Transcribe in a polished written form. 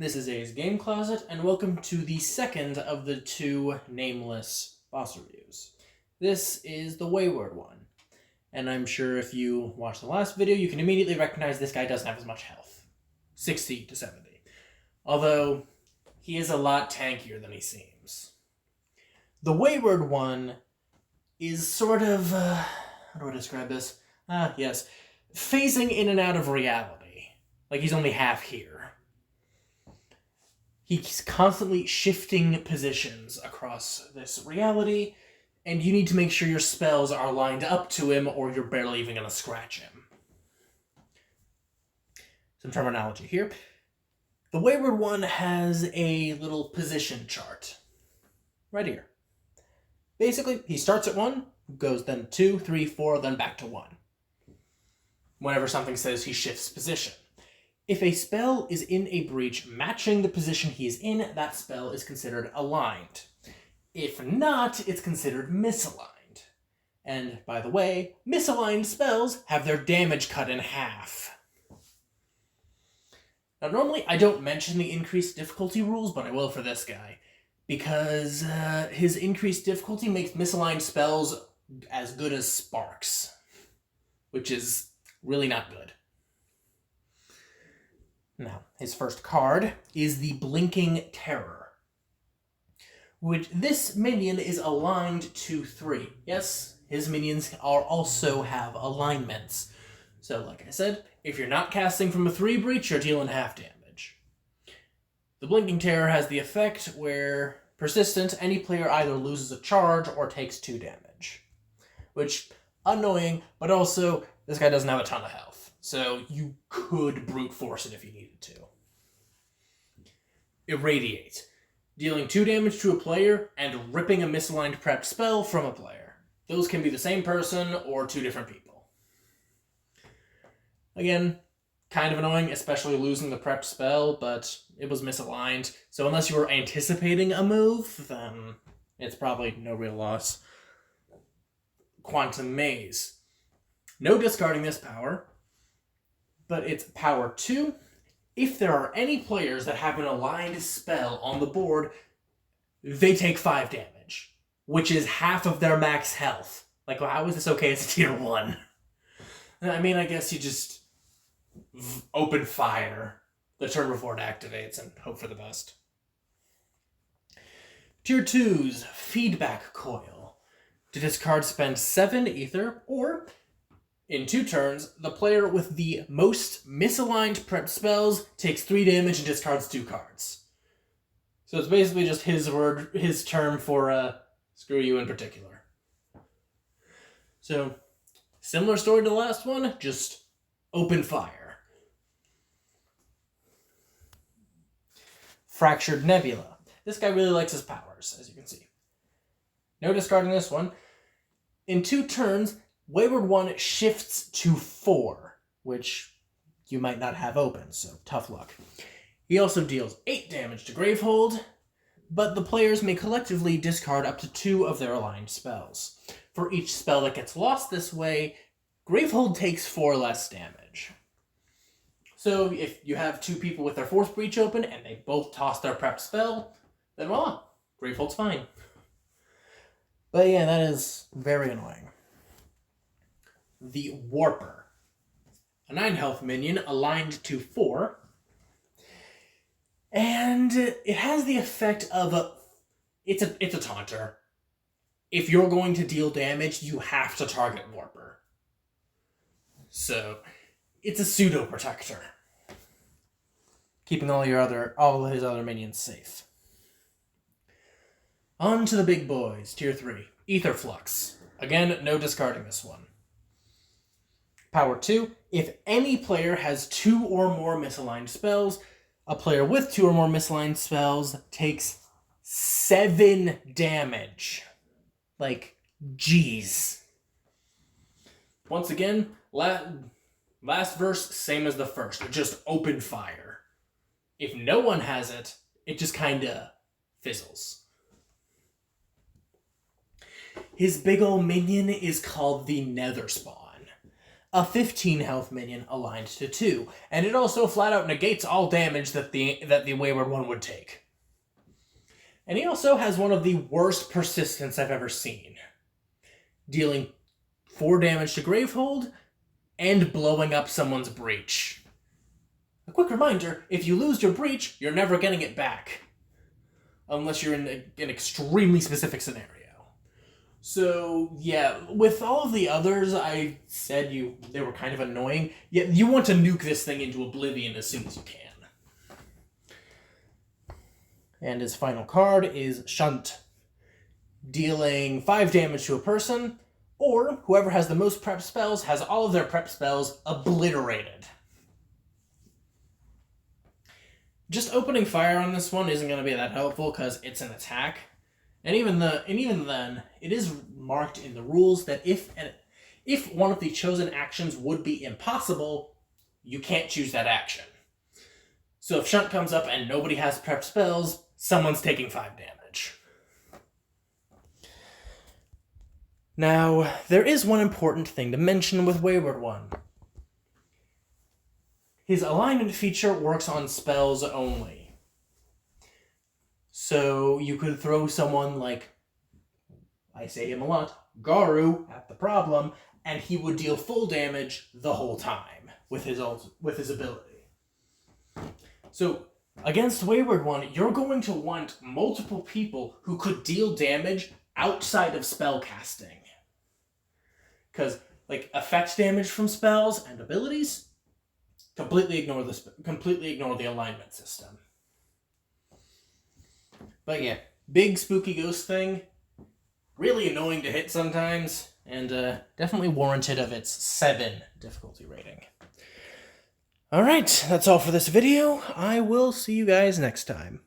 This is A's Game Closet, and welcome to the second of the two Nameless boss reviews. This is the Wayward one, and I'm sure if you watched the last video, you can immediately recognize this guy doesn't have as much health. 60 to 70. Although, he is a lot tankier than he seems. The Wayward one is sort of, how do I describe this? Yes, phasing in and out of reality. Like he's only half here. He's constantly shifting positions across this reality, and you need to make sure your spells are lined up to him or you're barely even going to scratch him. Some terminology here. The Wayward one has a little position chart. Right here. Basically, he starts at 1, goes then 2, 3, 4, then back to 1. Whenever something says he shifts position. If a spell is in a breach matching the position he is in, that spell is considered aligned. If not, it's considered misaligned. And, by the way, misaligned spells have their damage cut in half. Now, normally I don't mention the increased difficulty rules, but I will for this guy. Because his increased difficulty makes misaligned spells as good as sparks. Which is really not good. Now, his first card is the Blinking Terror, which this minion is aligned to 3. Yes, his minions also have alignments. So, like I said, if you're not casting from a 3 breach, you're dealing half damage. The Blinking Terror has the effect where, persistent, any player either loses a charge or takes 2 damage. Which, annoying, but also, this guy doesn't have a ton of health. So you could brute force it if you needed to. Irradiate. Dealing 2 damage to a player and ripping a misaligned prepped spell from a player. Those can be the same person or 2 different people. Again, kind of annoying, especially losing the prepped spell, but it was misaligned. So unless you were anticipating a move, then it's probably no real loss. Quantum Maze. No discarding this power. But it's power 2. If there are any players that have an aligned spell on the board, they take 5 damage, which is half of their max health. Like, how is this okay as a tier 1? I mean, I guess you just open fire the turn before it activates and hope for the best. Tier 2's Feedback Coil. To discard, spend 7 ether, or in 2 turns, the player with the most misaligned prepped spells takes 3 damage and discards 2 cards. So it's basically just his term for screw you in particular. So, similar story to the last one, just open fire. Fractured Nebula. This guy really likes his powers, as you can see. No discarding this one. In 2 turns, Wayward 1 shifts to 4, which you might not have open, so tough luck. He also deals 8 damage to Gravehold, but the players may collectively discard up to 2 of their aligned spells. For each spell that gets lost this way, Gravehold takes 4 less damage. So if you have 2 people with their 4th breach open and they both toss their prepped spell, then voila, Gravehold's fine. But yeah, that is very annoying. The Warper. A 9 health minion aligned to 4. And it has the effect of it's a taunter. If you're going to deal damage, you have to target Warper. So, it's a pseudo protector. Keeping all his other minions safe. On to the big boys, tier 3. Ether Flux. Again, no discarding this one. Power 2, if any player has 2 or more misaligned spells, a player with 2 or more misaligned spells takes 7 damage. Like, jeez. Once again, last verse, same as the first, just open fire. If no one has it, it just kinda fizzles. His big ol' minion is called the Nether Spawn. a 15 health minion aligned to 2. And it also flat out negates all damage that the Wayward one would take. And he also has one of the worst persistence I've ever seen, dealing 4 damage to Gravehold and blowing up someone's breach. A quick reminder, if you lose your breach, you're never getting it back. Unless you're in an extremely specific scenario. So, yeah, with all of the others, I said they were kind of annoying. Yet you want to nuke this thing into oblivion as soon as you can. And his final card is Shunt, dealing 5 damage to a person, or whoever has the most prep spells has all of their prep spells obliterated. Just opening fire on this one isn't going to be that helpful because it's an attack. And even then, it is marked in the rules that if one of the chosen actions would be impossible, you can't choose that action. So if Shunt comes up and nobody has prep spells, someone's taking 5 damage. Now, there is one important thing to mention with Wayward One. His alignment feature works on spells only. So you could throw someone like, I say him a lot, Garu at the problem, and he would deal full damage the whole time with his ability. So against Wayward One, you're going to want multiple people who could deal damage outside of spell casting. Because, like, effect damage from spells and abilities, completely ignore the alignment system. But yeah, big spooky ghost thing, really annoying to hit sometimes, and definitely warranted of its 7 difficulty rating. Alright, that's all for this video. I will see you guys next time.